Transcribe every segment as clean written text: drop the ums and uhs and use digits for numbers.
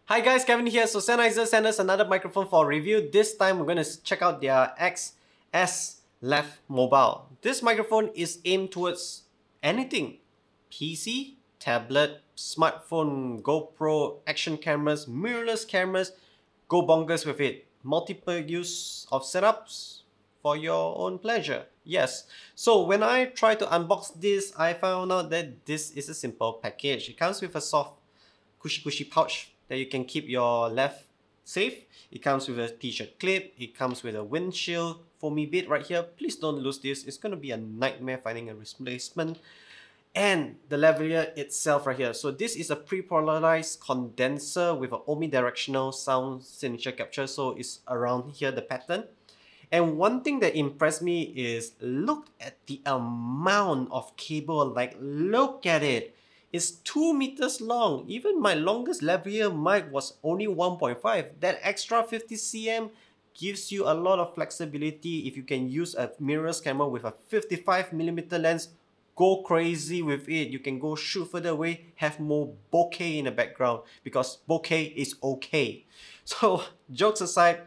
Hi guys, Kevin here. So Sennheiser sent us another microphone for review. This time we're going to check out their XS Left Mobile. This microphone is aimed towards anything. PC, tablet, smartphone, GoPro, action cameras, mirrorless cameras. Go bonkers with it. Multiple use of setups for your own pleasure. Yes. So when I tried to unbox this, I found out that this is a simple package. It comes with a soft cushy pouch that you can keep your left safe. It comes with a t-shirt clip. It comes with a windshield foamy bit right here. Please don't lose this. It's going to be a nightmare finding a replacement. And the lavalier itself right here. So this is a pre-polarized condenser with an omnidirectional sound signature capture. So it's around here, the pattern. And one thing that impressed me is look at the amount of cable. Like, look at it. It's 2 meters long. Even my longest lavalier mic was only 1.5. That extra 50 cm gives you a lot of flexibility. If you can use a mirrorless camera with a 55mm lens, go crazy with it. You can go shoot further away, have more bokeh in the background because bokeh is okay. So jokes aside,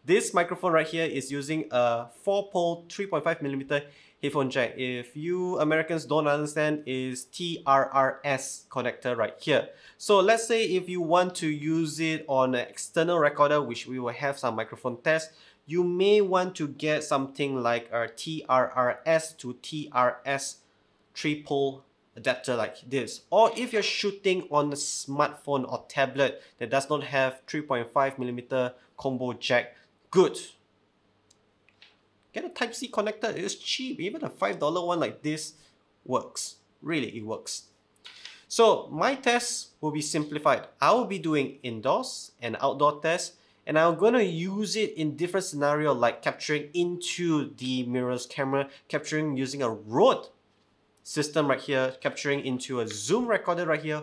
this microphone right here is using a 4-pole 3.5mm headphone jack. If you Americans don't understand, is TRRS connector right here. So let's say if you want to use it on an external recorder, which we will have some microphone tests, you may want to get something like a TRRS to TRS 3-pole adapter like this. Or if you're shooting on a smartphone or tablet that does not have 3.5mm combo jack, good. Get a Type-C connector, it's cheap. Even a $5 one like this works. Really, it works. So my tests will be simplified. I will be doing indoors and outdoor tests, and I'm gonna use it in different scenarios like capturing into the mirrorless camera, capturing using a Rode system right here, capturing into a Zoom recorder right here,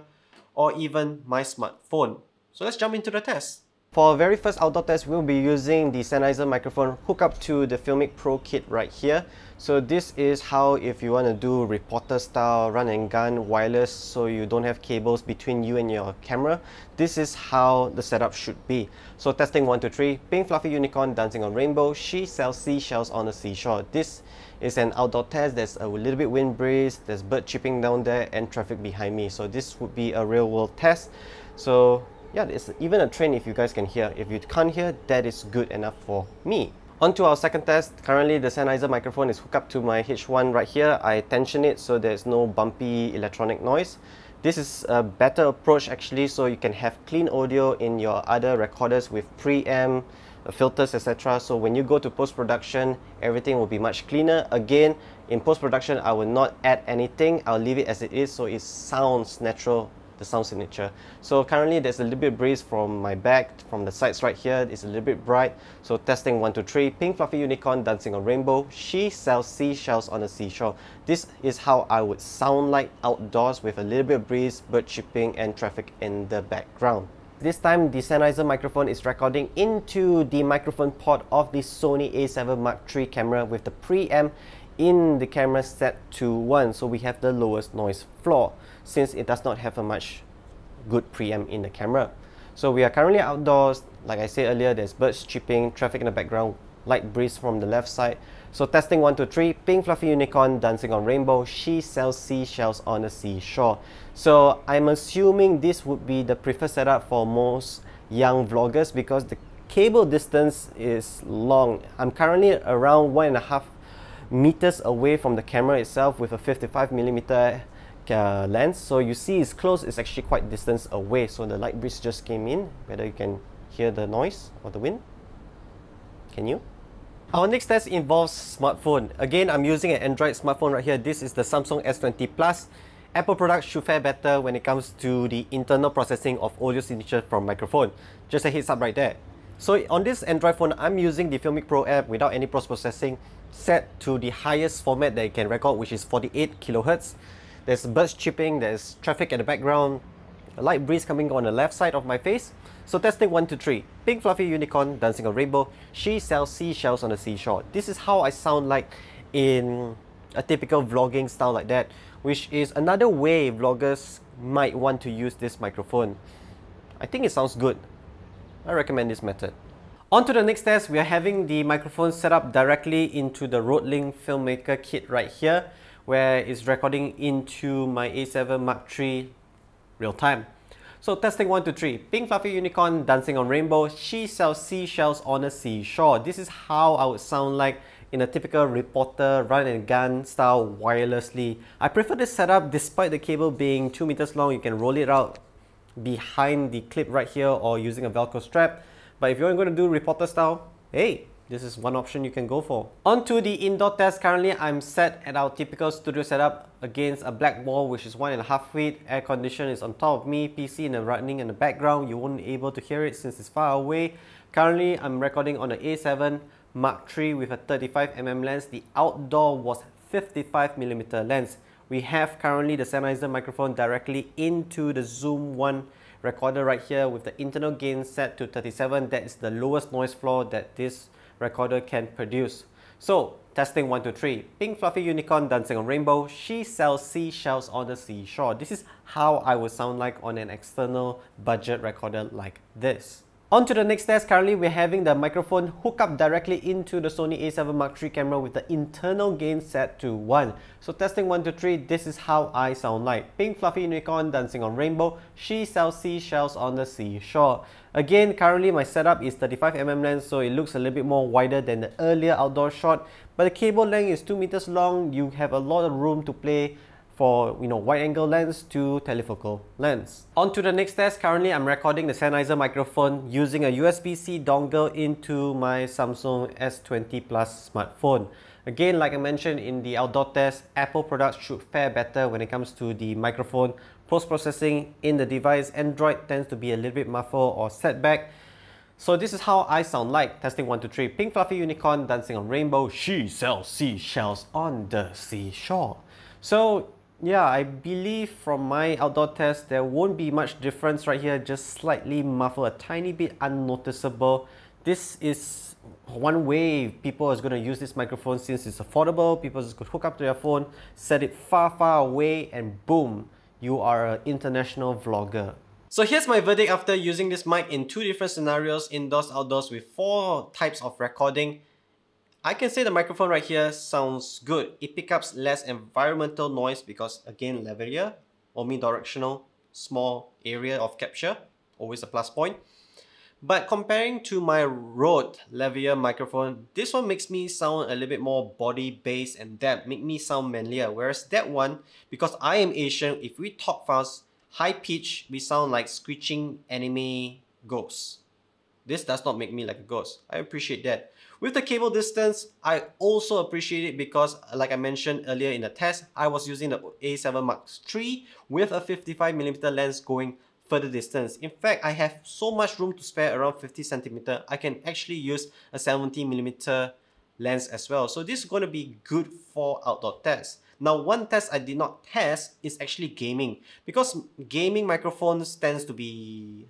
or even my smartphone. So let's jump into the test. For our very first outdoor test, we'll be using the Sennheiser microphone hooked up to the Filmic Pro kit right here. So this is how, if you want to do reporter style, run and gun, wireless, so you don't have cables between you and your camera, this is how the setup should be. So testing 1, 2, 3, pink fluffy unicorn dancing on rainbow, she sells seashells on the seashore. This is an outdoor test. There's a little bit wind breeze, there's bird chipping down there and traffic behind me. So this would be a real world test. So yeah, there's even a train if you guys can hear. If you can't hear, that is good enough for me. On to our second test. Currently, the Sennheiser microphone is hooked up to my H1 right here. I tension it so there's no bumpy electronic noise. This is a better approach actually, so you can have clean audio in your other recorders with preamp, filters, etc. So when you go to post-production, everything will be much cleaner. Again, in post-production, I will not add anything. I'll leave it as it is so it sounds natural, the sound signature. So currently there's a little bit of breeze from my back, from the sides right here. It's a little bit bright. So testing 1, 2, 3, pink fluffy unicorn dancing on rainbow, she sells seashells on the seashore. This is how I would sound like outdoors with a little bit of breeze, bird chirping and traffic in the background. This time the Sennheiser microphone is recording into the microphone port of the Sony a7 Mark III camera with the preamp in the camera set to 1, so we have the lowest noise floor since it does not have a much good preamp in the camera. So we are currently outdoors. Like I said earlier, there's birds chirping, traffic in the background, light breeze from the left side. So testing 1, 2, 3, pink fluffy unicorn dancing on rainbow, she sells seashells on the seashore. So I'm assuming this would be the preferred setup for most young vloggers because the cable distance is long. I'm currently around 1.5 meters away from the camera itself with a 55mm lens. So you see it's close, it's actually quite distance away. So the light breeze just came in, whether you can hear the noise or the wind. Can you? Our next test involves smartphone. Again, I'm using an Android smartphone right here. This is the Samsung S20 Plus. Apple products should fare better when it comes to the internal processing of audio signature from microphone. Just a heads up right there. So on this Android phone, I'm using the Filmic Pro app without any post-processing, set to the highest format that it can record, which is 48 kHz. There's birds chirping, there's traffic in the background, a light breeze coming on the left side of my face. So testing 1, 2, 3, pink fluffy unicorn dancing on rainbow, she sells seashells on the seashore. This is how I sound like in a typical vlogging style like that, which is another way vloggers might want to use this microphone. I think it sounds good. I recommend this method. On to the next test, we are having the microphone set up directly into the Rode Link Filmmaker kit right here, where it's recording into my A7 Mark III real time. So testing 1, 2, 3. Pink fluffy unicorn dancing on rainbow. She sells seashells on a seashore. This is how I would sound like in a typical reporter run and gun style wirelessly. I prefer this setup despite the cable being 2 meters long. You can roll it out behind the clip right here or using a Velcro strap. But if you're going to do reporter style, hey, this is one option you can go for. On to the indoor test. Currently, I'm set at our typical studio setup against a black wall, which is 1.5 feet. Air condition is on top of me, PC in the running in the background. You won't be able to hear it since it's far away. Currently, I'm recording on an A7 Mark III with a 35mm lens. The outdoor was 55mm lens. We have currently the Sennheiser microphone directly into the Zoom One recorder right here with the internal gain set to 37. That is the lowest noise floor that this recorder can produce. So, testing 1, 2, 3. Pink fluffy unicorn dancing on rainbow. She sells seashells on the seashore. This is how I would sound like on an external budget recorder like this. On to the next test. Currently, we're having the microphone hook up directly into the Sony a7 Mark III camera with the internal gain set to 1. So testing 1, 2, 3, this is how I sound like. Pink fluffy unicorn dancing on rainbow. She sells seashells on the seashore. Again, currently my setup is 35mm lens, so it looks a little bit more wider than the earlier outdoor shot. But the cable length is 2 meters long. You have a lot of room to play for wide angle lens to telefocal lens. On to the next test. Currently, I'm recording the Sennheiser microphone using a USB-C dongle into my Samsung S20 Plus smartphone. Again, like I mentioned in the outdoor test, Apple products should fare better when it comes to the microphone post-processing in the device. Android tends to be a little bit muffled or setback. So this is how I sound like. Testing 1, 2, 3. Pink fluffy unicorn dancing on rainbow. She sells seashells on the seashore. So yeah, I believe from my outdoor test, there won't be much difference right here, just slightly muffled, a tiny bit unnoticeable. This is one way people are going to use this microphone since it's affordable. People just could hook up to their phone, set it far, far away, and boom, you are an international vlogger. So here's my verdict after using this mic in 2 different scenarios, indoors, outdoors, with 4 types of recording. I can say the microphone right here sounds good. It picks up less environmental noise because, again, lavalier, omnidirectional, small area of capture, always a plus point. But comparing to my Rode lavalier microphone, this one makes me sound a little bit more body, bass, and depth, make me sound manlier. Whereas that one, because I am Asian, if we talk fast, high pitch, we sound like screeching anime ghosts. This does not make me like a ghost. I appreciate that. With the cable distance, I also appreciate it because, like I mentioned earlier in the test, I was using the A7 Mark III with a 55mm lens going further distance. In fact, I have so much room to spare, around 50cm. I can actually use a 70mm lens as well. So this is going to be good for outdoor tests. Now, one test I did not test is actually gaming, because gaming microphones tends to be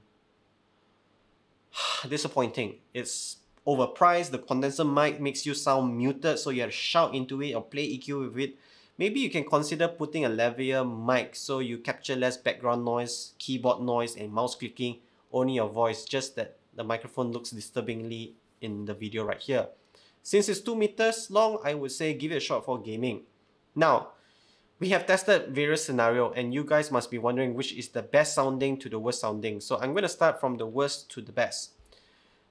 disappointing. It's overpriced. The condenser mic makes you sound muted, so you have to shout into it or play EQ with it. Maybe you can consider putting a lavalier mic so you capture less background noise, keyboard noise, and mouse clicking, only your voice, just that the microphone looks disturbingly in the video right here. Since it's 2 meters long, I would say give it a shot for gaming. Now, we have tested various scenarios, and you guys must be wondering which is the best sounding to the worst sounding. So I'm going to start from the worst to the best.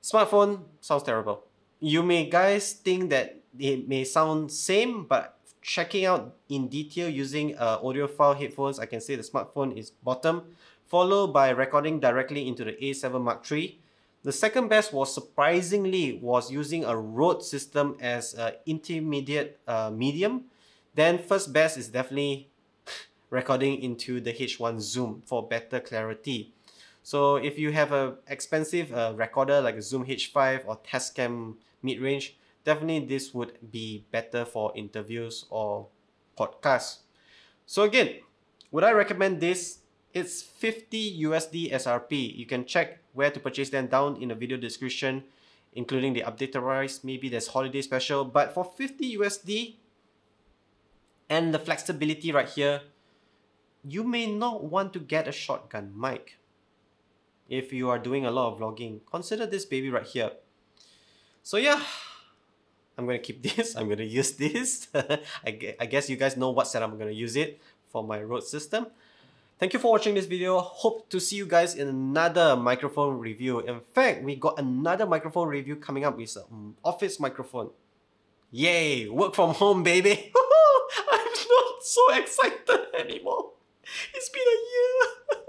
Smartphone sounds terrible. You may guys think that it may sound same, but checking out in detail using audiophile headphones, I can say the smartphone is bottom, followed by recording directly into the A7 Mark III. The second best was surprisingly using a Rode system as an intermediate medium. Then first best is definitely recording into the H1 Zoom for better clarity. So if you have an expensive recorder like a Zoom H5 or Tascam mid-range, definitely this would be better for interviews or podcasts. So again, would I recommend this? It's $50 USD SRP. You can check where to purchase them down in the video description, including the updated price. Maybe there's holiday special, but for $50 USD and the flexibility right here, you may not want to get a shotgun mic. if you are doing a lot of vlogging. Consider this baby right here. So yeah, I'm gonna keep this. I'm gonna use this. I guess you guys know what setup I'm gonna use it for my Rode system. Thank you for watching this video. Hope to see you guys in another microphone review. In fact, we got another microphone review coming up with an office microphone. Yay! Work from home, baby! I'm not so excited anymore. It's been a year.